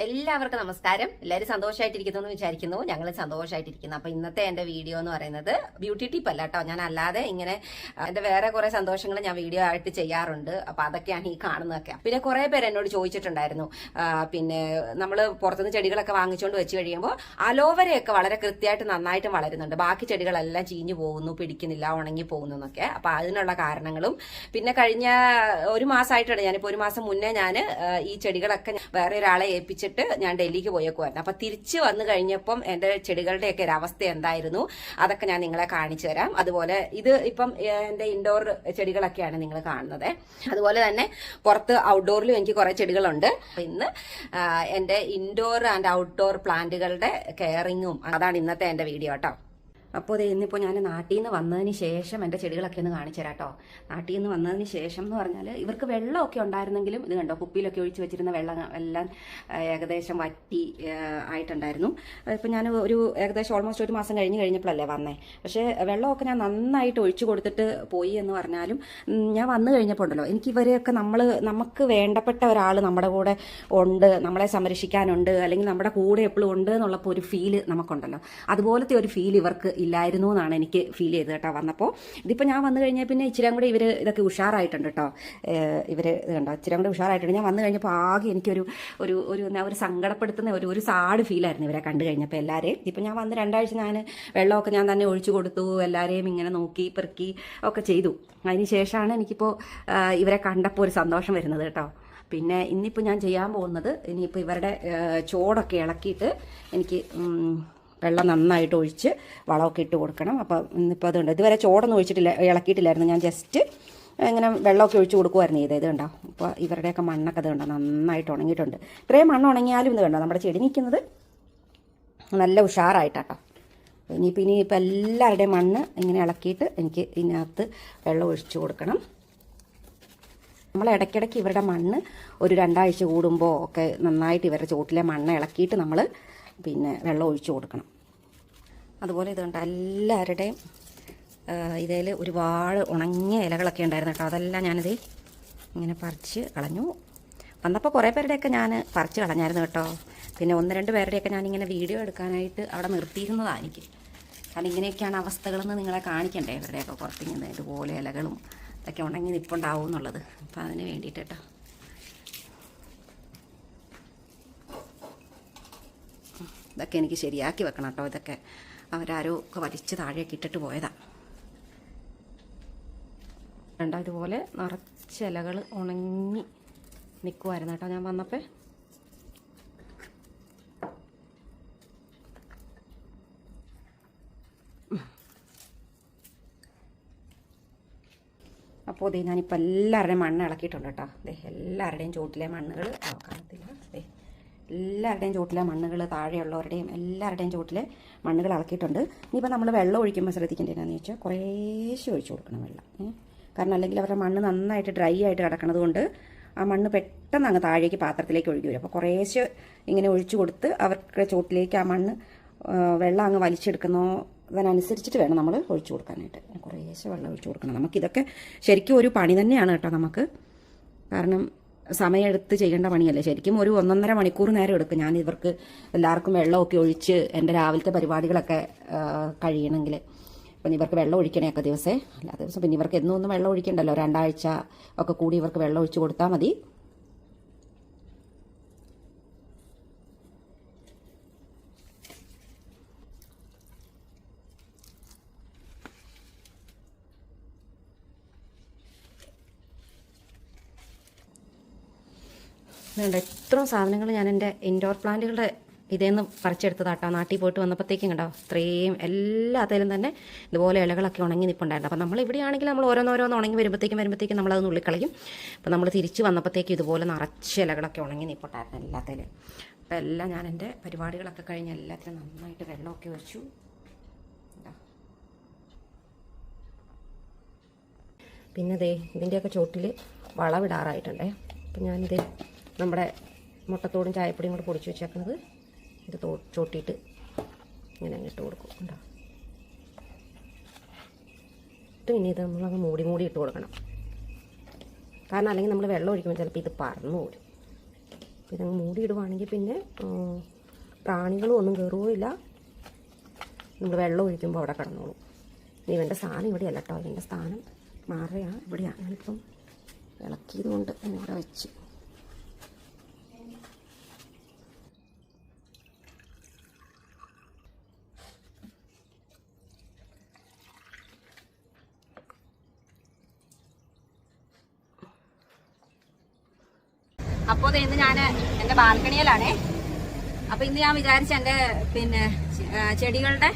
എല്ലാവർക്കും നമസ്കാരം. എല്ലാവരും സന്തോഷമായിട്ടിരിക്കുന്നു എന്ന് വിചാരിക്കുന്നു. ഞങ്ങൾ സന്തോഷമായിട്ടിരിക്കുന്നു. അപ്പൊ ഇന്നത്തെ എന്റെ വീഡിയോ എന്ന് പറയുന്നത് ബ്യൂട്ടി ടിപ്പ് അല്ല കേട്ടോ. ഞാൻ അല്ലാതെ ഇങ്ങനെ എന്റെ വേറെ കുറെ സന്തോഷങ്ങൾ ഞാൻ വീഡിയോ ആയിട്ട് ചെയ്യാറുണ്ട്. അപ്പൊ അതൊക്കെയാണ് ഈ കാണുന്നതൊക്കെ. പിന്നെ കുറെ പേര് എന്നോട് ചോദിച്ചിട്ടുണ്ടായിരുന്നു, പിന്നെ നമ്മൾ പുറത്തുനിന്ന് ചെടികളൊക്കെ വാങ്ങിച്ചുകൊണ്ട് വെച്ച് കഴിയുമ്പോൾ അലോവരയൊക്കെ വളരെ കൃത്യമായിട്ട് നന്നായിട്ട് വളരുന്നുണ്ട്, ബാക്കി ചെടികളെല്ലാം ചീഞ്ഞു പോകുന്നു, പിടിക്കുന്നില്ല, ഉണങ്ങി പോകുന്നു എന്നൊക്കെ. അപ്പൊ അതിനുള്ള കാരണങ്ങളും പിന്നെ കഴിഞ്ഞ ഒരു മാസമായിട്ടുണ്ട്, ഞാനിപ്പോ ഒരു മാസം മുന്നേ ഞാൻ ഈ ചെടികളൊക്കെ വേറെ ഒരാളെ ഏൽപ്പിച്ച് ഞാൻ ഡൽഹിക്ക് പോയേക്കുമായിരുന്നു. അപ്പൊ തിരിച്ചു വന്നു കഴിഞ്ഞപ്പം എന്റെ ചെടികളുടെയൊക്കെ ഒരു അവസ്ഥ എന്തായിരുന്നു അതൊക്കെ ഞാൻ നിങ്ങളെ കാണിച്ചു തരാം. അതുപോലെ ഇത് ഇപ്പം എന്റെ ഇൻഡോർ ചെടികളൊക്കെയാണ് നിങ്ങൾ കാണുന്നത്. അതുപോലെ തന്നെ പുറത്ത് ഔട്ട്ഡോറിലും എനിക്ക് കുറെ ചെടികളുണ്ട്. ഇന്ന് എന്റെ ഇൻഡോർ ആൻഡ് ഔട്ട്ഡോർ പ്ലാന്റുകളുടെ കെയറിങ്ങും അതാണ് ഇന്നത്തെ എന്റെ വീഡിയോ കേട്ടോ. അപ്പോൾ ഇന്നിപ്പോൾ ഞാൻ നാട്ടിൽ നിന്ന് വന്നതിന് ശേഷം എൻ്റെ ചെടികളൊക്കെ ഒന്ന് കാണിച്ചു തരാം കേട്ടോ. നാട്ടിൽ നിന്ന് വന്നതിന് ശേഷം എന്ന് പറഞ്ഞാൽ ഇവർക്ക് വെള്ളമൊക്കെ ഉണ്ടായിരുന്നെങ്കിലും ഇത് കണ്ടോ, കുപ്പിയിലൊക്കെ ഒഴിച്ച് വെച്ചിരുന്ന വെള്ളം എല്ലാം ഏകദേശം വറ്റി ആയിട്ടുണ്ടായിരുന്നു. ഇപ്പം ഞാൻ ഒരു ഏകദേശം ഓൾമോസ്റ്റ് ഒരു മാസം കഴിഞ്ഞപ്പോഴല്ലേ വന്നേ. പക്ഷേ വെള്ളമൊക്കെ ഞാൻ നന്നായിട്ട് ഒഴിച്ചു കൊടുത്തിട്ട് പോയി എന്ന് പറഞ്ഞാലും ഞാൻ വന്നു കഴിഞ്ഞപ്പോൾ ഉണ്ടല്ലോ, എനിക്ക് ഇവരെയൊക്കെ നമുക്ക് വേണ്ടപ്പെട്ട ഒരാൾ നമ്മുടെ കൂടെ ഉണ്ട്, നമ്മളെ സംരക്ഷിക്കാനുണ്ട്, അല്ലെങ്കിൽ നമ്മുടെ കൂടെ എപ്പോഴും ഉണ്ട് എന്നുള്ളപ്പോൾ ഒരു ഫീല് നമുക്കുണ്ടല്ലോ. അതുപോലത്തെ ഒരു ഫീൽ ഇവർക്ക് ഇല്ലായിരുന്നു എന്നാണ് എനിക്ക് ഫീൽ ചെയ്തത് കേട്ടോ വന്നപ്പോൾ. ഇതിപ്പോൾ ഞാൻ വന്നു കഴിഞ്ഞാൽ പിന്നെ ഇച്ചിരി കൂടെ ഇവർ ഇതൊക്കെ ഉഷാറായിട്ടുണ്ട് കേട്ടോ. ഇവർ ഇത് കണ്ടോ, ഇച്ചിരി കൂടെ ഉഷാറായിട്ടുണ്ട്. ഞാൻ വന്നു കഴിഞ്ഞപ്പോൾ ആകെ എനിക്കൊരു ഒരു ഒരു സങ്കടപ്പെടുത്തുന്ന ഒരു സാഡ് ഫീലായിരുന്നു ഇവരെ കണ്ടു കഴിഞ്ഞപ്പോൾ എല്ലാവരെയും. ഇപ്പം ഞാൻ വന്ന് 2 ആഴ്ച ഞാൻ വെള്ളമൊക്കെ ഞാൻ തന്നെ ഒഴിച്ചു കൊടുത്തു, എല്ലാവരെയും ഇങ്ങനെ നോക്കി പെറുക്കി ഒക്കെ ചെയ്തു. അതിന് ശേഷമാണ് എനിക്കിപ്പോൾ ഇവരെ കണ്ടപ്പോൾ ഒരു സന്തോഷം വരുന്നത് കേട്ടോ. പിന്നെ ഇന്നിപ്പോൾ ഞാൻ ചെയ്യാൻ പോകുന്നത്, ഇനിയിപ്പോൾ ഇവരുടെ ചോടൊക്കെ ഇളക്കിയിട്ട് എനിക്ക് വെള്ളം നന്നായിട്ട് ഒഴിച്ച് വളമൊക്കെ ഇട്ട് കൊടുക്കണം. അപ്പം ഇന്നിപ്പോൾ അതുണ്ട്, ഇതുവരെ ചോടൊന്നും ഇളക്കിയിട്ടില്ലായിരുന്നു. ഞാൻ ജസ്റ്റ് ഇങ്ങനെ വെള്ളമൊക്കെ ഒഴിച്ച് കൊടുക്കുമായിരുന്നു ഇത് കണ്ടോ. അപ്പോൾ ഇവരുടെയൊക്കെ മണ്ണൊക്കെ ഇത് കണ്ടോ നന്നായിട്ട് ഉണങ്ങിയിട്ടുണ്ട്. ഇത്രയും മണ്ണ് ഉണങ്ങിയാലും ഇത് കണ്ടോ നമ്മുടെ ചെടി നിൽക്കുന്നത് നല്ല ഉഷാറായിട്ടാട്ടോ. ഇനിയിപ്പോൾ എല്ലാവരുടെയും മണ്ണ് ഇങ്ങനെ ഇളക്കിയിട്ട് എനിക്ക് ഇതിനകത്ത് വെള്ളം ഒഴിച്ച് കൊടുക്കണം. നമ്മൾ ഇടയ്ക്കിടയ്ക്ക് ഇവരുടെ മണ്ണ് ഒരു 2 ആഴ്ച കൂടുമ്പോൾ ഒക്കെ നന്നായിട്ട് ഇവരുടെ ചോട്ടിലെ മണ്ണ് ഇളക്കിയിട്ട് നമ്മൾ പിന്നെ വെള്ളം ഒഴിച്ചു കൊടുക്കണം. അതുപോലെ ഇത് കണ്ടോ, എല്ലാവരുടെയും ഇതിൽ ഒരുപാട് ഉണങ്ങിയ ഇലകളൊക്കെ ഉണ്ടായിരുന്നു കേട്ടോ. അതെല്ലാം ഞാനിത് ഇങ്ങനെ പറിച്ച് കളഞ്ഞു. വന്നപ്പോൾ കുറേ പേരുടെയൊക്കെ ഞാൻ പറിച്ച് കളഞ്ഞായിരുന്നു കേട്ടോ. പിന്നെ 1-2 പേരുടെയൊക്കെ ഞാനിങ്ങനെ വീഡിയോ എടുക്കാനായിട്ട് അവിടെ നിർത്തിയിരുന്നതാണ് എനിക്ക്. കാരണം ഇങ്ങനെയൊക്കെയാണ് അവസ്ഥകളെന്ന് നിങ്ങളെ കാണിക്കണ്ടേ. ഇവരുടെയൊക്കെ പുറത്തിങ്ങനെ ഇതുപോലെ ഇലകളും ഇതൊക്കെ ഉണങ്ങി നിൽപ്പുണ്ടാവും എന്നുള്ളത്. അപ്പോൾ അതിന് വേണ്ടിയിട്ട് കേട്ടോ. ഇതൊക്കെ എനിക്ക് ശരിയാക്കി വെക്കണം കേട്ടോ. ഇതൊക്കെ അവരാരോ ഒക്കെ വലിച്ച് താഴേക്ക് ഇട്ടിട്ട് പോയതാണ്. കണ്ടോ, ഇതുപോലെ നിറച്ച് ഇലകൾ ഉണങ്ങി നിൽക്കുമായിരുന്നു കേട്ടോ ഞാൻ വന്നപ്പോൾ. അപ്പോൾ ഞാനിപ്പോൾ എല്ലാവരുടെയും മണ്ണ് ഇളക്കിയിട്ടുണ്ട് കേട്ടോ. എല്ലാവരുടെയും ചോട്ടിലെ മണ്ണുകൾ കാണത്തില്ല. എല്ലാവരുടെയും ചോട്ടിലെ മണ്ണുകൾ, താഴെയുള്ളവരുടെയും എല്ലാവരുടെയും ചോട്ടിലെ മണ്ണുകൾ ഇളക്കിയിട്ടുണ്ട്. ഇനിയിപ്പോൾ നമ്മൾ വെള്ളം ഒഴിക്കുമ്പോൾ ശ്രദ്ധിക്കേണ്ടതെന്ന് വെച്ചാൽ കുറേശ്ശെ ഒഴിച്ചു കൊടുക്കണം വെള്ളം. കാരണം അല്ലെങ്കിൽ അവരുടെ മണ്ണ് നന്നായിട്ട് ഡ്രൈ ആയിട്ട് കിടക്കുന്നത് കൊണ്ട് ആ മണ്ണ് പെട്ടെന്ന് അങ്ങ് താഴേക്ക് പാത്രത്തിലേക്ക് ഒഴുകി വരും. അപ്പോൾ കുറേശ്ശെ ഇങ്ങനെ ഒഴിച്ചു കൊടുത്ത് അവരുടെ ചോട്ടിലേക്ക് ആ മണ്ണ് വെള്ളം അങ്ങ് വലിച്ചെടുക്കുന്നോ അതിനനുസരിച്ചിട്ട് വേണം നമ്മൾ ഒഴിച്ചു കൊടുക്കാനായിട്ട്. കുറേശ്ശെ വെള്ളം ഒഴിച്ചു കൊടുക്കണം. നമുക്കിതൊക്കെ ശരിക്കും ഒരു പണി തന്നെയാണ് കേട്ടോ നമുക്ക്. കാരണം സമയമെടുത്ത് ചെയ്യേണ്ട പണിയല്ലേ. ശരിക്കും ഒരു 1-1.5 മണിക്കൂർ നേരം എടുക്കും ഞാൻ ഇവർക്ക് എല്ലാവർക്കും വെള്ളമൊക്കെ ഒഴിച്ച് എൻ്റെ രാവിലത്തെ പരിപാടികളൊക്കെ കഴിയണമെങ്കിൽ. അപ്പം ഇവർക്ക് വെള്ളം ഒഴിക്കണേയൊക്കെ ദിവസം, എല്ലാ ദിവസം പിന്നെ ഇവർക്ക് എന്നും വെള്ളം ഒഴിക്കണ്ടല്ലോ. 2 ആഴ്ച ഒക്കെ കൂടി ഇവർക്ക് വെള്ളം ഒഴിച്ച് കൊടുത്താൽ മതി. ഇത്രയും സാധനങ്ങൾ ഞാൻ എൻ്റെ ഇൻഡോർ പ്ലാന്റുകളുടെ ഇതേന്ന് പറിച്ചെടുത്തതാട്ടോ. നാട്ടിൽ പോയിട്ട് വന്നപ്പോഴത്തേക്കും കണ്ടോ, ഇത്രയും എല്ലാത്തിലും തന്നെ ഇതുപോലെ ഇലകളൊക്കെ ഉണങ്ങി നിൽപ്പുണ്ടായിരുന്നു. അപ്പോൾ നമ്മൾ ഇവിടെയാണെങ്കിൽ നമ്മൾ ഓരോന്നോരോന്ന് ഉണങ്ങി വരുമ്പോഴത്തേക്കും നമ്മളത് ഉള്ളിക്കളയും. അപ്പോൾ നമ്മൾ തിരിച്ച് വന്നപ്പോഴത്തേക്കും ഇതുപോലെ നിറച്ച് ഇലകളൊക്കെ ഉണങ്ങി നിൽപ്പുണ്ടായിരുന്നു എല്ലാത്തിലും. അപ്പോൾ എല്ലാം ഞാൻ എൻ്റെ പരിപാടികളൊക്കെ കഴിഞ്ഞ് എല്ലാത്തിനും നന്നായിട്ട് വെള്ളമൊക്കെ ഒഴിച്ചു. പിന്നെ ഇതിൻ്റെയൊക്കെ ചോട്ടിൽ വളവിടാറായിട്ടുണ്ടേ. അപ്പം ഞാനിത് നമ്മുടെ മുട്ടത്തോടും ചായപ്പൊടിയും കൂടെ പൊടിച്ച് വെച്ചേക്കുന്നത് ഇത് ചോട്ടിയിട്ട് ഇങ്ങനെ ഇട്ട് കൊടുക്കും കേട്ടോ. ഇനി ഇത് നമ്മളങ്ങ് മൂടി ഇട്ട് കൊടുക്കണം. കാരണം അല്ലെങ്കിൽ നമ്മൾ വെള്ളം ഒഴിക്കുമ്പോൾ ചിലപ്പോൾ ഇത് പറന്നു പോരും. ഇതങ്ങ് മൂടിയിടുവാണെങ്കിൽ പിന്നെ പ്രാണികളും ഒന്നും കയറുകയില്ല. നമ്മൾ വെള്ളം ഒഴിക്കുമ്പോൾ അവിടെ കിടന്നോളൂ. ഇവൻ്റെ സ്ഥാനം ഇവിടെയല്ല കേട്ടോ, ഇവൻ്റെ സ്ഥാനം മാറുകയാണ് ഇവിടെയാണ്. ഞാനിപ്പം ഇളക്കിയത് കൊണ്ട് ഇവിടെ വെച്ച് അപ്പോൾ ഇന്ന് ഞാൻ എൻ്റെ ബാൽക്കണിയിലാണേ. അപ്പോൾ ഇന്ന് ഞാൻ വിചാരിച്ച എൻ്റെ പിന്നെ ചെടികളുടെ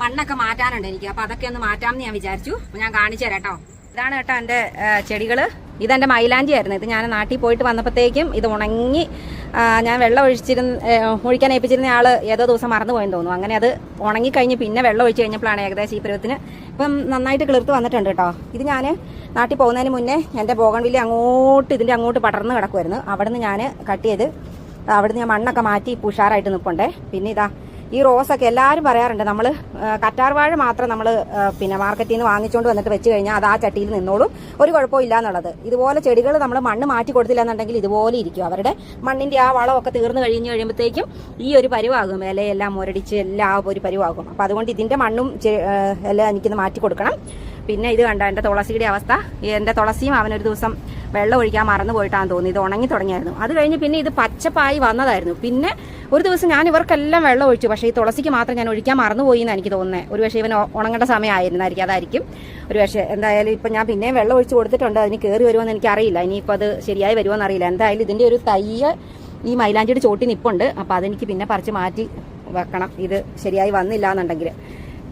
മണ്ണൊക്കെ മാറ്റാനുണ്ട് എനിക്ക്. അപ്പോൾ അതൊക്കെ ഒന്ന് മാറ്റാമെന്ന് ഞാൻ വിചാരിച്ചു. അപ്പോൾ ഞാൻ കാണിച്ചു തരാം കേട്ടോ. ഇതാണ് കേട്ടോ എൻ്റെ ചെടികൾ. ഇതെൻ്റെ മൈലാഞ്ചി ആയിരുന്നു. ഇത് ഞാൻ നാട്ടിൽ പോയിട്ട് വന്നപ്പോഴത്തേക്കും ഇത് ഉണങ്ങി ഞാൻ വെള്ളം ഒഴിക്കാൻ ഏൽപ്പിച്ചിരുന്ന ആൾ ഏതോ ദിവസം മറന്നു പോയെന്ന് തോന്നുന്നു. അങ്ങനെ അത് ഉണങ്ങിക്കഴിഞ്ഞ് പിന്നെ വെള്ളം ഒഴിച്ച് കഴിഞ്ഞപ്പോഴാണ് ഏകദേശം ഈ പരുവത്തിന് ഇപ്പം നന്നായിട്ട് കിളിർത്ത് വന്നിട്ടുണ്ട് കേട്ടോ. ഇത് ഞാൻ നാട്ടിൽ പോകുന്നതിന് മുന്നേ എൻ്റെ ബോഗൺവില്ല ഇതിൻ്റെ അങ്ങോട്ട് പടർന്ന് കിടക്കുമായിരുന്നു. അവിടുന്ന് ഞാൻ കട്ട് ചെയ്ത് അവിടുന്ന് ഞാൻ മണ്ണൊക്കെ മാറ്റി ഉഷാറായിട്ട് നിൽപ്പുണ്ടേ. പിന്നെ ഇതാ ഈ റോസൊക്കെ എല്ലാവരും പറയാറുണ്ട്, നമ്മൾ കറ്റാർവാഴ മാത്രം നമ്മൾ പിന്നെ മാർക്കറ്റിൽ നിന്ന് വാങ്ങിച്ചുകൊണ്ട് വന്നിട്ട് വെച്ച് കഴിഞ്ഞാൽ അത് ആ ചട്ടിയിൽ നിന്നോളും, ഒരു കുഴപ്പമില്ല എന്നുള്ളത്. ഇതുപോലെ ചെടികൾ നമ്മൾ മണ്ണ് മാറ്റി കൊടുത്തില്ല എന്നുണ്ടെങ്കിൽ ഇതുപോലെ ഇരിക്കും. അവരുടെ മണ്ണിൻ്റെ ആ വളമൊക്കെ തീർന്നു കഴിയുമ്പോഴത്തേക്കും ഈ ഒരു പരുവാകും, ഇലയെല്ലാം മുരടിച്ച് എല്ലാം ഒരു പരുവാകും. അപ്പോൾ അതുകൊണ്ട് ഇതിൻ്റെ മണ്ണും എല്ലാം എനിക്കിന്ന് മാറ്റി കൊടുക്കണം. പിന്നെ ഇത് കണ്ട എൻ്റെ തുളസിയുടെ അവസ്ഥ. എൻ്റെ തുളസിയും അവനൊരു ദിവസം വെള്ളം ഒഴിക്കാൻ മറന്നു പോയിട്ടാണെന്ന് തോന്നി. ഇത് ഉണങ്ങി തുടങ്ങിയായിരുന്നു. അത് കഴിഞ്ഞ് പിന്നെ ഇത് പച്ചപ്പായി വന്നതായിരുന്നു. പിന്നെ ഒരു ദിവസം ഞാൻ ഇവർക്കെല്ലാം വെള്ളം ഒഴിച്ചു. പക്ഷേ ഈ തുളസിക്ക് മാത്രം ഞാൻ ഒഴിക്കാൻ മറന്നുപോയി എന്നാണ് എനിക്ക് തോന്നുന്നത്. ഒരു പക്ഷേ ഇവൻ ഉണങ്ങേണ്ട സമയമായിരുന്നായിരിക്കും, അതായിരിക്കും ഒരു പക്ഷേ. എന്തായാലും ഇപ്പം ഞാൻ പിന്നെയും വെള്ളം ഒഴിച്ച് കൊടുത്തിട്ടുണ്ട്. അതിന് കയറി വരുമോയെന്ന് എനിക്കറിയില്ല. ഇനിയിപ്പോൾ അത് ശരിയായി വരുമോയെന്ന് അറിയില്ല. എന്തായാലും ഇതിൻ്റെ ഒരു തയ്യ ഈ മൈലാഞ്ചിയുടെ ചോട്ടി നിപ്പുണ്ട്. അപ്പോൾ അതെനിക്ക് പിന്നെ പറിച്ച് മാറ്റി വെക്കണം, ഇത് ശരിയായി വന്നില്ല എന്നുണ്ടെങ്കിൽ.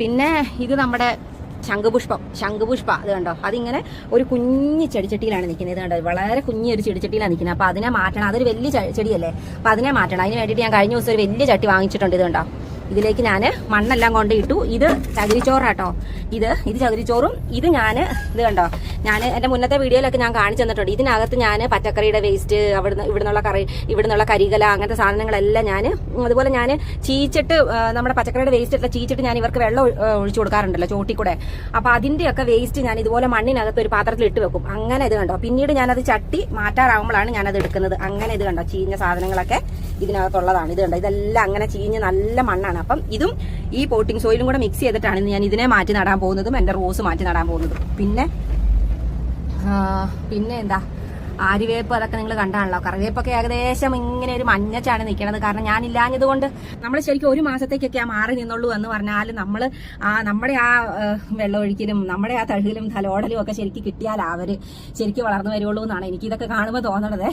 പിന്നെ ഇത് നമ്മുടെ ശംഖുപുഷ്പം അത് കണ്ടോ, അതിങ്ങനെ ഒരു കുഞ്ഞു ചെടിച്ചട്ടിയിലാണ് നിൽക്കുന്നത്. ഇത് കണ്ടോ, വളരെ കുഞ്ഞൊരു ചെടിച്ചട്ടിയിലാണ് നിൽക്കുന്നത്. അപ്പോൾ അതിനെ മാറ്റണം. അതൊരു വലിയ ചെടിയല്ലേ, അപ്പോൾ അതിനെ മാറ്റണം. അതിന് വേണ്ടിയിട്ട് ഞാൻ കഴിഞ്ഞ ദിവസം ഒരു വലിയ ചട്ടി വാങ്ങിച്ചിട്ടുണ്ട്. ഇത് കണ്ടോ, ഇതിലേക്ക് ഞാൻ മണ്ണെല്ലാം കൊണ്ട് ഇട്ടു. ഇത് ചകിരിച്ചോറാട്ടോ. ഇത് ചകിരിച്ചോറും ഇത് ഇത് കണ്ടോ, ഞാൻ എൻ്റെ മുന്നത്തെ വീഡിയോയിലൊക്കെ ഞാൻ കാണിച്ചു തന്നിട്ടുണ്ട്. ഇതിനകത്ത് ഞാൻ പച്ചക്കറിയുടെ വേസ്റ്റ്, ഇവിടുന്നുള്ള കരികല, അങ്ങനത്തെ സാധനങ്ങളെല്ലാം അതുപോലെ ഞാൻ ചീച്ചിട്ട് നമ്മുടെ പച്ചക്കറിയുടെ വേസ്റ്റ് ഒക്കെ ചീച്ചിട്ട് ഞാൻ ഇവർക്ക് വെള്ളം ഒഴിച്ചു കൊടുക്കാറുണ്ടല്ലോ ചോട്ടി കൂടെ. അപ്പോൾ അതിൻ്റെയൊക്കെ വേസ്റ്റ് ഞാൻ ഇതുപോലെ മണ്ണിനകത്ത് ഒരു പാത്രത്തിൽ ഇട്ട് വെക്കും. അങ്ങനെ ഇത് കണ്ടോ, പിന്നീട് ഞാനത് ചട്ടി മാറ്റാറാകുമ്പോഴാണ് ഞാനത് എടുക്കുന്നത്. അങ്ങനെ ഇത് കണ്ടോ, ചീഞ്ഞ സാധനങ്ങളൊക്കെ ഇതിനകത്തുള്ളതാണ്. ഇത് കണ്ടോ, ഇതെല്ലാം അങ്ങനെ ചീഞ്ഞ് നല്ല മണ്ണാണ്. അപ്പം ഇതും ഈ പോട്ടിംഗ് സോയിലും കൂടെ മിക്സ് ചെയ്തിട്ടാണ് ഞാൻ ഇതിനെ മാറ്റി നടാൻ പോകുന്നതും എൻ്റെ റോസ് മാറ്റി നടാൻ പോകുന്നതും. പിന്നെ എന്താ ആര്യവേപ്പ്, അതൊക്കെ നിങ്ങൾ കണ്ടാണല്ലോ. കറിവേപ്പൊക്കെ ഏകദേശം ഇങ്ങനെ ഒരു മഞ്ഞച്ചാണ് നിൽക്കുന്നത്. കാരണം ഞാനില്ലാഞ്ഞത് കൊണ്ട് നമ്മൾ ശരിക്കും ഒരു മാസത്തേക്കൊക്കെ മാറി നിന്നുള്ളൂ എന്ന് പറഞ്ഞാൽ നമ്മുടെ ആ വെള്ളമൊഴിക്കലും നമ്മുടെ ആ തഴുകലും തലോടലും ഒക്കെ ശരിക്കും കിട്ടിയാൽ അവർ ശരിക്കും വളർന്നു വരുള്ളൂ എന്നാണ് എനിക്ക് ഇതൊക്കെ കാണുമ്പോൾ തോന്നണത്.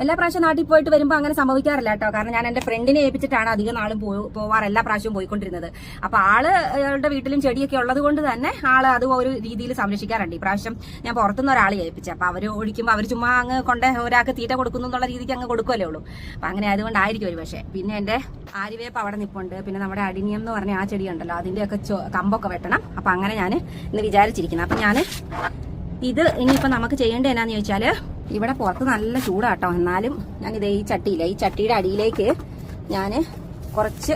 എല്ലാ പ്രാവശ്യം നാട്ടിൽ പോയിട്ട് വരുമ്പോൾ അങ്ങനെ സംഭവിക്കാറില്ല കേട്ടോ. കാരണം ഞാൻ എൻ്റെ ഫ്രണ്ടിനെ ഏൽപ്പിച്ചിട്ടാണ് അധികം നാളും പോവാറ്, എല്ലാ പ്രാവശ്യവും പോയിക്കൊണ്ടിരുന്നത്. അപ്പോൾ ആളുടെ വീട്ടിലും ചെടിയൊക്കെ ഉള്ളത് കൊണ്ട് തന്നെ ആള് അത് ഒരു രീതിയിൽ സംരക്ഷിക്കാറുണ്ട്. ഈ പ്രാവശ്യം ഞാൻ പുറത്തുനിന്ന് ഒരാളെ ഏൽപ്പിച്ചു. അപ്പോൾ അവർ ഒഴിക്കുമ്പോൾ അവർ ചുമ്മാ അങ്ങ് കൊണ്ട് ഒരാൾക്ക് തീറ്റ കൊടുക്കുന്നു എന്നുള്ള രീതിക്ക് അങ്ങ് കൊടുക്കുമല്ലേ ഉള്ളൂ. അപ്പം അങ്ങനെ ആയതുകൊണ്ടായിരിക്കും ഒരു പക്ഷേ. പിന്നെ എൻ്റെ ആര്യവേപ്പ് അവിടെ നിൽപ്പുണ്ട്. പിന്നെ നമ്മുടെ അടിനിയം എന്ന് പറഞ്ഞ ആ ചെടി ഉണ്ടല്ലോ, അതിൻ്റെയൊക്കെ കമ്പൊക്കെ വെട്ടണം. അപ്പം അങ്ങനെ ഞാൻ ഇന്ന് വിചാരിച്ചിരിക്കുന്നത്. അപ്പം ഞാൻ ഇത് ഇനിയിപ്പോൾ നമുക്ക് ചെയ്യേണ്ടത് എന്നാന്ന് ചോദിച്ചാൽ, ഇവിടെ പുറത്ത് നല്ല ചൂടാട്ടോ. എന്നാലും ഞാനിത് ഈ ചട്ടിയുടെ അടിയിലേക്ക് ഞാൻ കുറച്ച്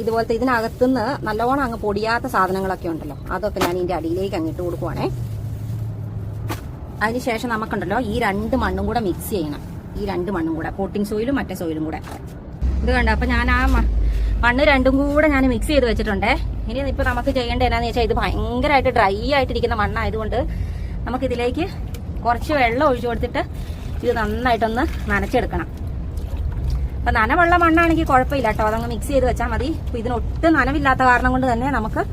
ഇതുപോലത്തെ ഇതിനകത്തുനിന്ന് നല്ലോണം അങ്ങ് പൊടിയാത്ത സാധനങ്ങളൊക്കെ ഉണ്ടല്ലോ, അതൊക്കെ ഞാൻ ഇതിൻ്റെ അടിയിലേക്ക് അങ്ങിട്ട് കൊടുക്കുവാണേ. അതിനുശേഷം നമുക്കുണ്ടല്ലോ ഈ രണ്ട് മണ്ണും കൂടെ മിക്സ് ചെയ്യണം. ഈ രണ്ട് മണ്ണും കൂടെ, പോട്ടിംഗ് സോയിലും മറ്റേ സോയിലും കൂടെ. ഇത് കണ്ടോ, അപ്പം ഞാൻ ആ മണ്ണ് രണ്ടും കൂടെ ഞാൻ മിക്സ് ചെയ്ത് വെച്ചിട്ടുണ്ടേ. ഇനി ഇപ്പം നമുക്ക് ചെയ്യേണ്ടത് എന്നാന്ന് വെച്ചാൽ, ഇത് ഭയങ്കരമായിട്ട് ഡ്രൈ ആയിട്ടിരിക്കുന്ന മണ്ണായതുകൊണ്ട് നമുക്കിതിലേക്ക് കുറച്ച് വെള്ളം ഒഴിച്ചു കൊടുത്തിട്ട് ഇത് നന്നായിട്ടൊന്ന് നനച്ചെടുക്കണം. അപ്പം നനവുള്ള മണ്ണാണെങ്കിൽ കുഴപ്പമില്ല കേട്ടോ, അതങ്ങ് മിക്സ് ചെയ്ത് വെച്ചാൽ മതി. അപ്പം ഇതിനൊട്ടും നനവില്ലാത്ത കാരണം കൊണ്ട് തന്നെ നമുക്ക്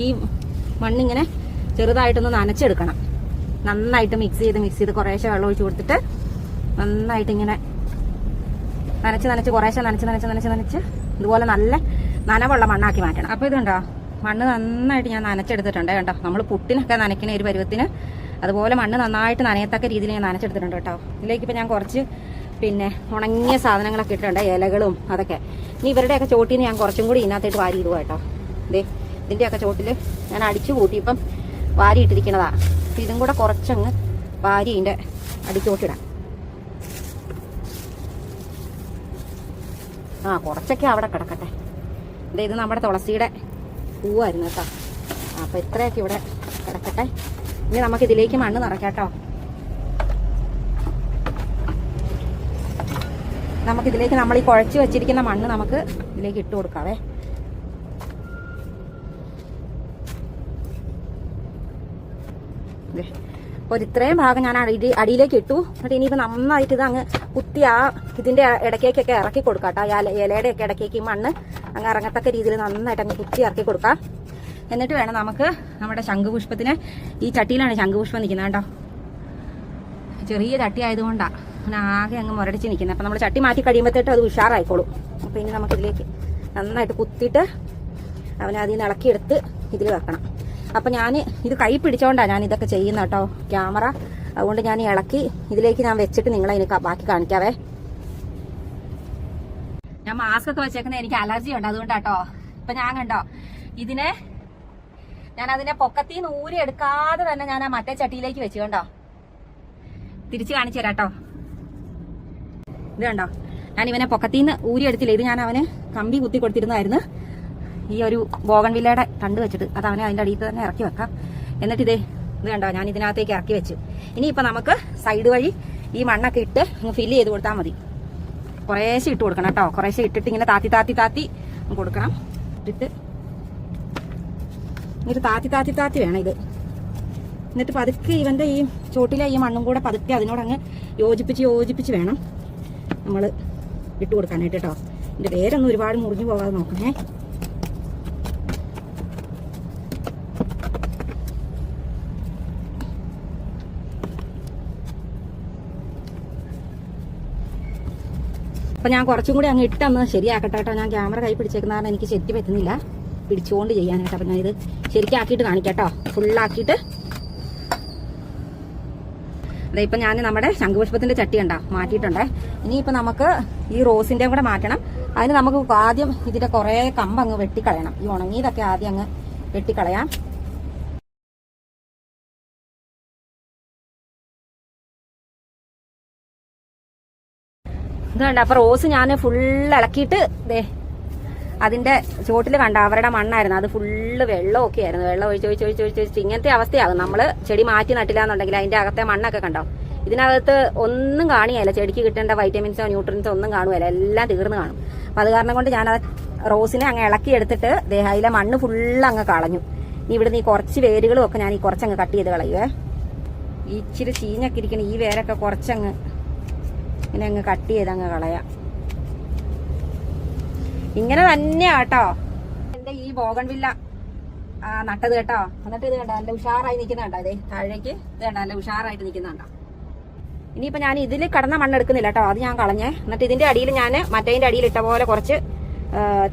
ഈ മണ്ണിങ്ങനെ ചെറുതായിട്ടൊന്ന് നനച്ചെടുക്കണം. നന്നായിട്ട് മിക്സ് ചെയ്ത് കുറേശ്ശെ വെള്ളം ഒഴിച്ച് കൊടുത്തിട്ട് നന്നായിട്ട് ഇങ്ങനെ നനച്ച് കുറേശ്ശെ നനച്ച് ഇതുപോലെ നല്ല നനവുള്ള മണ്ണാക്കി മാറ്റണം. അപ്പോൾ ഇതുണ്ടോ, മണ്ണ് നന്നായിട്ട് ഞാൻ നനച്ചെടുത്തിട്ടുണ്ട് കേട്ടോ. നമ്മൾ പുട്ടിനൊക്കെ നനയ്ക്കുന്ന ഒരു പരുവത്തിന് അതുപോലെ മണ്ണ് നന്നായിട്ട് നനയത്തക്ക രീതിയിൽ ഞാൻ നനച്ചെടുത്തിട്ടുണ്ട് കേട്ടോ. ഇതിലേക്ക് ഇപ്പം ഞാൻ കുറച്ച് പിന്നെ ഉണങ്ങിയ സാധനങ്ങളൊക്കെ ഇട്ടിട്ടുണ്ട്, ഇലകളും അതൊക്കെ. ഇനി ഇവരുടെയൊക്കെ ചോട്ടിൽ നിന്ന് ഞാൻ കുറച്ചും കൂടി ഇതിനകത്തേട്ട് വാരി ഇടുക കേട്ടോ. ഇതിൻ്റെയൊക്കെ ചോട്ടിൽ ഞാൻ അടിച്ചു കൂട്ടി ഇപ്പം വാരി ഇട്ടിരിക്കുന്നതാണ്. അപ്പം ഇതും കൂടെ കുറച്ചങ്ങ് വാരി ഇതിൻ്റെ അടിച്ചോട്ടിടാം. കുറച്ചൊക്കെ അവിടെ കിടക്കട്ടെ. ഇത് നമ്മുടെ തുളസിയുടെ പൂവായിരുന്നു കേട്ടോ. അപ്പോൾ ഇത്രയൊക്കെ ഇവിടെ കിടക്കട്ടെ. ഇനി നമുക്കിതിലേക്ക് മണ്ണ് നിറയ്ക്കാം കേട്ടോ. നമുക്കിതിലേക്ക് നമ്മൾ ഈ കുഴച്ച് വെച്ചിരിക്കുന്ന മണ്ണ് നമുക്ക് ഇതിലേക്ക് ഇട്ട് കൊടുക്കാവേ. ഒരു ഇത്രയും ഭാഗം ഞാൻ അടിയിലേക്ക് ഇട്ടു. എന്നിട്ട് ഇനിയിപ്പോൾ നന്നായിട്ട് ഇത് അങ്ങ് കുത്തി ഇതിന്റെ ഇടയ്ക്കേക്കൊക്കെ ഇറക്കി കൊടുക്കാം കേട്ടോ. ഇലയുടെ ഒക്കെ ഇടയ്ക്കേക്ക് ഈ മണ്ണ് അങ്ങ് ഇറങ്ങത്തക്ക രീതിയിൽ നന്നായിട്ട് അങ്ങ് കുത്തി ഇറക്കി കൊടുക്കാം. എന്നിട്ട് വേണം നമുക്ക് നമ്മുടെ ശംഖുപുഷ്പത്തിന്, ഈ ചട്ടിയിലാണ് ശംഖുപുഷ്പം നിൽക്കുന്നത് കേട്ടോ. ചെറിയ ചട്ടി ആയതുകൊണ്ടാണ് അങ്ങനെ ആകെ അങ്ങ് മുരടിച്ച് നിൽക്കുന്നത്. അപ്പം നമ്മൾ ചട്ടി മാറ്റി കഴിയുമ്പോഴത്തേട്ട് അത് ഉഷാറായിക്കോളും. അപ്പോൾ ഇനി നമുക്കിതിലേക്ക് നന്നായിട്ട് കുത്തിയിട്ട് അവനെ അതിൽ നിന്ന് ഇളക്കിയെടുത്ത് ഇതിൽ വെക്കണം. അപ്പം ഞാൻ ഇത് കൈ പിടിച്ചോണ്ടാണ് ഞാൻ ഇതൊക്കെ ചെയ്യുന്ന കേട്ടോ, ക്യാമറ. അതുകൊണ്ട് ഞാൻ ഇളക്കി ഇതിലേക്ക് ഞാൻ വെച്ചിട്ട് നിങ്ങളെ ഇതിന് ബാക്കി കാണിക്കാവേ. ഞാൻ മാസ്ക് ഒക്കെ വെച്ചേക്കുന്നത് എനിക്ക് അലർജി ഉണ്ട്, അതുകൊണ്ടാട്ടോ. ഇപ്പം ഞാൻ കണ്ടോ ഇതിനെ ഞാൻ അതിനെ പൊക്കത്തിൽ നിന്ന് ഊരി എടുക്കാതെ തന്നെ ഞാൻ ആ മറ്റേ ചട്ടിയിലേക്ക് വെച്ചു. കണ്ടോ, തിരിച്ച് കാണിച്ചു തരാം കേട്ടോ. ഇത് കണ്ടോ, ഞാൻ ഇവനെ പൊക്കത്തിൽ നിന്ന് ഊരി എടുത്തില്ല. ഇത് ഞാൻ അവന് കമ്പി കുത്തി കൊടുത്തിരുന്നതായിരുന്നു, ഈ ഒരു ബോഗൺവില്ലയുടെ തണ്ട് വെച്ചിട്ട്. അത് അവനെ അതിൻ്റെ അടിയിൽ തന്നെ ഇറക്കി വെക്കാം. എന്നിട്ട് ഇത് കണ്ടോ, ഞാൻ ഇതിനകത്തേക്ക് ഇറക്കി വെച്ചു. ഇനിയിപ്പോൾ നമുക്ക് സൈഡ് വഴി ഈ മണ്ണൊക്കെ ഇട്ട് ഫില്ല് ചെയ്ത് കൊടുത്താൽ മതി. കുറേശ്ശെ ഇട്ട് കൊടുക്കണം കേട്ടോ. കുറേശ്ശെ ഇട്ടിട്ട് ഇങ്ങനെ താത്തി താത്തി താത്തി കൊടുക്കണം. ഇട്ടിട്ട് താത്തി വേണം ഇത്. എന്നിട്ട് പതുക്കെ ഇവന്റെ ഈ ചോട്ടിലെ ഈ മണ്ണും കൂടെ പതുക്കെ അതിനോടങ്ങ് യോജിപ്പിച്ച് വേണം നമ്മൾ ഇട്ട് കൊടുക്കാനായിട്ട് കേട്ടോ. ഇതിന്റെ വേരൊന്നും ഒരുപാട് മുറിഞ്ഞു പോകാതെ നോക്കണേ. അപ്പൊ ഞാൻ കുറച്ചും കൂടി അങ്ങ് ഇട്ടൊന്ന് ശരിയാക്കട്ടെ കേട്ടോ. ഞാൻ ക്യാമറ കൈ പിടിച്ചേക്കുന്ന കാരണം എനിക്ക് ശരിക്കും പറ്റുന്നില്ല പിടിച്ചുകൊണ്ട് ചെയ്യാനായിട്ട്. അപ്പൊ ഞാൻ ഇത് ശരിക്കാക്കിയിട്ട് കാണിക്കാട്ടോ, ഫുള്ളാക്കിയിട്ട്. അതെ, ഇപ്പൊ ഞാൻ നമ്മുടെ ശംഖുപുഷ്പത്തിന്റെ ചട്ടി കണ്ടോ മാറ്റിയിട്ടുണ്ടേ. ഇനിയിപ്പോ നമുക്ക് ഈ റോസിന്റെ കൂടെ മാറ്റണം. അതിന് നമുക്ക് ആദ്യം ഇതിന്റെ കുറെ കമ്പ് അങ്ങ് വെട്ടിക്കളയണം. ഈ ഉണങ്ങിയതൊക്കെ ആദ്യം അങ്ങ് വെട്ടിക്കളയാം. ഇത് കണ്ട, അപ്പൊ റോസ് ഞാൻ ഫുള്ള് ഇളക്കിയിട്ട് ദേ അതിന്റെ ചോട്ടിൽ കണ്ട അവരുടെ മണ്ണായിരുന്നു, അത് ഫുള്ള് വെള്ളമൊക്കെ ആയിരുന്നു. വെള്ളം ഒഴിച്ച് ഇങ്ങനത്തെ അവസ്ഥയാകും. നമ്മള് ചെടി മാറ്റി നട്ടില്ല എന്നുണ്ടെങ്കിൽ അതിന്റെ അകത്തെ മണ്ണൊക്കെ കണ്ടോ, ഇതിനകത്ത് ഒന്നും കാണിയല്ല. ചെടിക്ക് കിട്ടേണ്ട വൈറ്റമിൻസോ ന്യൂട്രിയൻസോ ഒന്നും കാണുകയല്ല, എല്ലാം തീർന്നു കാണും. അപ്പൊ അത് കാരണം കൊണ്ട് ഞാൻ റോസിനെ അങ്ങ് ഇളക്കി എടുത്തിട്ട് അതിലെ മണ്ണ് ഫുള്ള് അങ്ങ് കളഞ്ഞു. ഇനി ഇവിടുന്ന് ഈ കുറച്ച് വേരുകളും ഒക്കെ ഞാൻ ഈ കുറച്ചങ്ങ് കട്ട് ചെയ്ത് കളയുവേ. ഈ ഇച്ചിരി ചീഞ്ഞൊക്കെ ഇരിക്കണം ഈ വേരൊക്കെ കുറച്ചങ്ങ് ഇങ്ങനെ അങ്ങ് കട്ട് ചെയ്ത് അങ്ങ് കളയാം. ഇങ്ങനെ തന്നെയാ കേട്ടോ എന്റെ ഈ ബോഗൺവില്ല നട്ടത് കേട്ടോ. എന്നിട്ട് ഇത് കണ്ടോ നല്ല ഉഷാറായി നിൽക്കുന്നുണ്ടോ, അതെ താഴേക്ക് ഇത് കണ്ടോ നല്ല ഉഷാറായിട്ട് നിൽക്കുന്നുണ്ടോ. ഇനിയിപ്പോ ഞാൻ ഇതിൽ കടന്ന മണ്ണെടുക്കുന്നില്ല കേട്ടോ, അത് ഞാൻ കളഞ്ഞേ. എന്നിട്ട് ഇതിന്റെ അടിയിൽ ഞാൻ മറ്റേതിന്റെ അടിയിൽ ഇട്ട പോലെ കുറച്ച്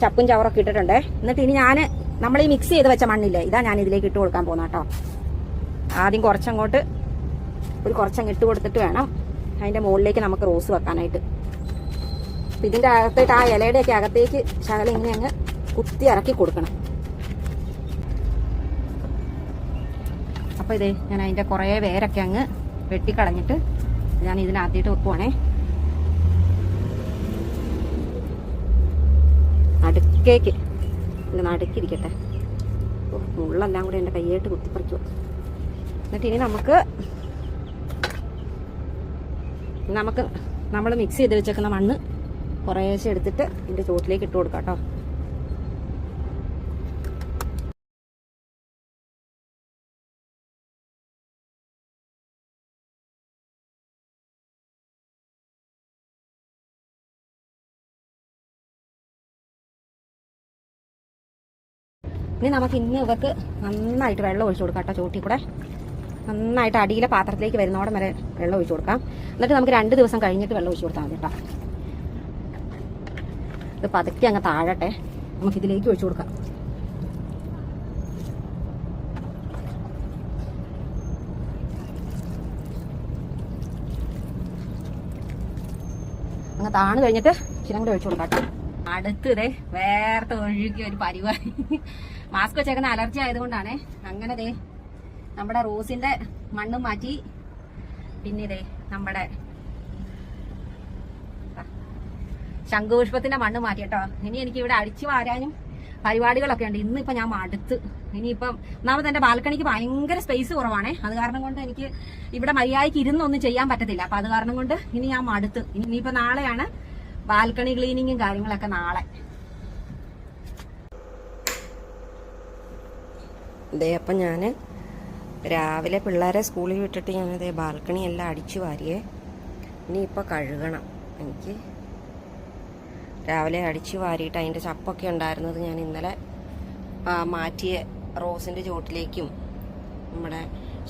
ചപ്പും ചവറൊക്കെ ഇട്ടിട്ടുണ്ടേ. എന്നിട്ട് ഇനി ഞാൻ നമ്മൾ ഈ മിക്സ് ചെയ്ത് വെച്ച മണ്ണില്ലേ, ഇതാ ഞാൻ ഇതിലേക്ക് ഇട്ട് കൊടുക്കാൻ പോകുന്ന കേട്ടോ. ആദ്യം കുറച്ചങ്ങോട്ട് കുറച്ചങ്ങ് ഇട്ട് കൊടുത്തിട്ട് വേണം അതിന്റെ മുകളിലേക്ക് നമുക്ക് റോസ് വെക്കാനായിട്ട്. ഇതിന്റെ അകത്തേക്ക് ആ ഇലയുടെ ഒക്കെ അകത്തേക്ക് ശകലം ഇങ്ങനെ അങ്ങ് കുത്തി ഇറക്കി കൊടുക്കണം. അപ്പൊ ഇതേ ഞാൻ അതിന്റെ കുറെ വേരൊക്കെ അങ്ങ് വെട്ടിക്കളഞ്ഞിട്ട് ഞാൻ ഇതിനകത്തേട്ട് വെക്കുവാണേ. നടുക്കേക്ക് ഇത് നടുക്കിരിക്കട്ടെ. മുള്ളെല്ലാം കൂടെ എന്റെ കയ്യായിട്ട് കുത്തിപ്പറിക്കുക. എന്നിട്ട് ഇനി നമുക്ക് നമ്മൾ മിക്സ് ചെയ്ത് വെച്ചേക്കുന്ന മണ്ണ് കുറേശ്ശെ എടുത്തിട്ട് ഇതിന്റെ ചോട്ടിലേക്ക് ഇട്ട് കൊടുക്കാം കേട്ടോ. ഇനി നമുക്ക് ഇവക്ക് നന്നായിട്ട് വെള്ളം ഒഴിച്ചു കൊടുക്കാം കേട്ടോ. ചോട്ടി കൂടെ നന്നായിട്ട് അടിയിലെ പാത്രത്തിലേക്ക് വരുന്നോടം വരെ വെള്ളം ഒഴിച്ചു കൊടുക്കാം. എന്നിട്ട് നമുക്ക് 2 ദിവസം കഴിഞ്ഞിട്ട് വെള്ളം ഒഴിച്ചു കൊടുത്താൽ മതി കേട്ടോ. ഇത് പതുക്കെ അങ്ങ് താഴട്ടെ, നമുക്കിതിലേക്ക് ഒഴിച്ചു കൊടുക്കാം. അങ്ങ് താണു കഴിഞ്ഞിട്ട് ഇച്ചിരി കൂടെ ഒഴിച്ചു കൊടുക്കാം കേട്ടോ. അടുത്ത് ഇതേ വേർത്ത് ഒഴുകിയ ഒരു പരിപാടി. മാസ്ക് വെച്ചേക്കുന്ന അലർജി ആയതുകൊണ്ടാണേ. അങ്ങനെ ദേ നമ്മുടെ റോസിന്റെ മണ്ണും മാറ്റി, പിന്നെ ഇതേ നമ്മുടെ ശംഖുപുഷ്പത്തിന്റെ മണ്ണ് മാറ്റി കേട്ടോ. ഇനി എനിക്ക് ഇവിടെ അടിച്ചു വാരാനും പരിപാടികളൊക്കെ ഉണ്ട്. ഇന്നിപ്പോ ഞാൻ മടുത്ത്. ഇനിയിപ്പം ഒന്നാമത് എന്റെ ബാൽക്കണിക്ക് ഭയങ്കര സ്പേസ് കുറവാണേ. അത് കാരണം കൊണ്ട് എനിക്ക് ഇവിടെ മര്യാദയ്ക്ക് ഇരുന്നൊന്നും ചെയ്യാൻ പറ്റത്തില്ല. അപ്പൊ അത് കാരണം കൊണ്ട് ഇനി ഞാൻ മടുത്ത്. ഇനിയിപ്പോ നാളെയാണ് ബാൽക്കണി ക്ലീനിങ്ങും കാര്യങ്ങളൊക്കെ നാളെ. ഇതേ അപ്പം ഞാൻ രാവിലെ പിള്ളേരെ സ്കൂളിൽ വിട്ടിട്ട് ഞാനിതേ ബാൽക്കണി എല്ലാം അടിച്ചു വാരിയേ. ഇനിയിപ്പോൾ കഴുകണം. എനിക്ക് രാവിലെ അടിച്ചു വാരിയിട്ട് അതിൻ്റെ ചപ്പൊക്കെ ഉണ്ടായിരുന്നത് ഞാൻ ഇന്നലെ മാറ്റിയ റോസിൻ്റെ ചോട്ടിലേക്കും നമ്മുടെ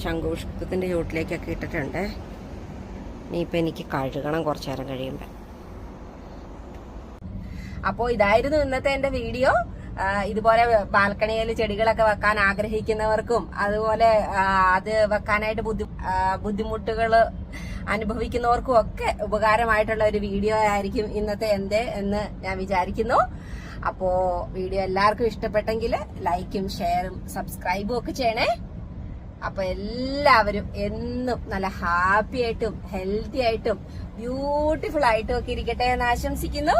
ശംഖുപുഷ്പത്തിൻ്റെ ചോട്ടിലേക്കൊക്കെ ഇട്ടിട്ടുണ്ട്. ഇനിയിപ്പോൾ എനിക്ക് കഴുകണം കുറച്ചു നേരം കഴിയുമ്പോൾ. അപ്പോൾ ഇതായിരുന്നു ഇന്നത്തെ എൻ്റെ വീഡിയോ. ഇതുപോലെ ബാൽക്കണിയിൽ ചെടികളൊക്കെ വെക്കാൻ ആഗ്രഹിക്കുന്നവർക്കും അതുപോലെ അത് വെക്കാനായിട്ട് ബുദ്ധിമുട്ടുകൾ അനുഭവിക്കുന്നവർക്കും ഒക്കെ ഉപകാരമായിട്ടുള്ള ഒരു വീഡിയോ ആയിരിക്കും ഇന്നത്തെ എന്ന് ഞാൻ വിചാരിക്കുന്നു. അപ്പോ വീഡിയോ എല്ലാവർക്കും ഇഷ്ടപ്പെട്ടെങ്കിൽ ലൈക്കും ഷെയറും സബ്സ്ക്രൈബും ഒക്കെ ചെയ്യണേ. അപ്പൊ എല്ലാവരും എന്നും നല്ല ഹാപ്പി ആയിട്ടും ഹെൽത്തി ആയിട്ടും ബ്യൂട്ടിഫുൾ ആയിട്ടും ഒക്കെ ഇരിക്കട്ടെ എന്ന് ആശംസിക്കുന്നു.